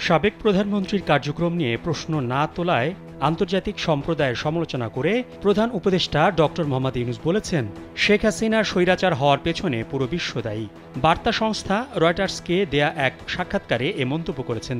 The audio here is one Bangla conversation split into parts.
সাবেক প্রধানমন্ত্রীর কার্যক্রম নিয়ে প্রশ্ন না তোলায় আন্তর্জাতিক সম্প্রদায়ের সমালোচনা করে প্রধান উপদেষ্টা ডক্টর মোহাম্মদ ইউনূস বলেছেন, শেখ হাসিনা স্বৈরাচার হওয়ার পেছনে পুরো বিশ্ব দায়ী। বার্তা সংস্থা রয়টার্সকে দেয়া এক সাক্ষাৎকারে এ মন্তব্য করেছেন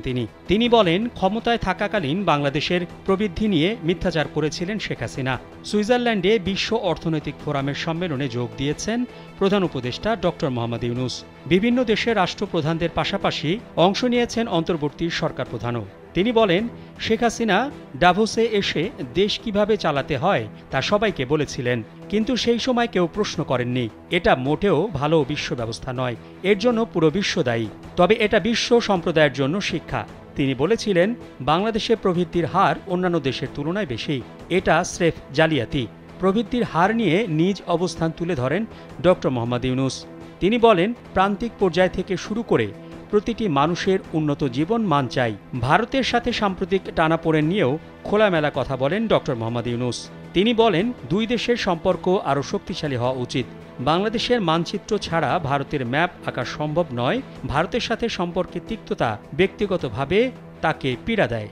তিনি বলেন, ক্ষমতায় থাকাকালীন বাংলাদেশের প্রবৃদ্ধি নিয়ে মিথ্যাচার করেছিলেন শেখ হাসিনা। সুইজারল্যান্ডে বিশ্ব অর্থনৈতিক ফোরামের সম্মেলনে যোগ দিয়েছেন প্রধান উপদেষ্টা ডক্টর মোহাম্মদ ইউনূস। বিভিন্ন দেশের রাষ্ট্রপ্রধানদের পাশাপাশি অংশ নিয়েছেন অন্তর্বর্তী সরকার প্রধানও। তিনি বলেন, শেখ হাসিনা ডাভোসে এসে দেশ কিভাবে চালাতে হয় তা সবাইকে বলেছিলেন, কিন্তু সেই সময় কেউ প্রশ্ন করেননি। এটা মোটেও ভালো বিশ্ব ব্যবস্থা নয়, এর জন্য পুরো বিশ্ব দায়ী। তবে এটা বিশ্ব সম্প্রদায়ের জন্য শিক্ষা। তিনি বলেছিলেন, বাংলাদেশে প্রবৃদ্ধির হার অন্যান্য দেশের তুলনায় বেশি, এটা স্রেফ জালিয়াতি। প্রবৃদ্ধির হার নিয়ে নিজ অবস্থান তুলে ধরেন ডক্টর মোহাম্মদ ইউনূস। তিনি বলেন, প্রান্তিক পর্যায় থেকে শুরু করে প্রতিটি মানুষের উন্নত জীবন মান চাই। ভারতের সাথে সাম্প্রতিক টানাপোড়েন নিয়েও খোলামেলা কথা বলেন ডক্টর মোহাম্মদ ইউনূস। তিনি বলেন, দুই দেশের সম্পর্ক আরও শক্তিশালী হওয়া উচিত। বাংলাদেশের মানচিত্র ছাড়া ভারতের ম্যাপ আঁকা সম্ভব নয়। ভারতের সাথে সম্পর্কের তিক্ততা ব্যক্তিগতভাবে তাকে পীড়া দেয়।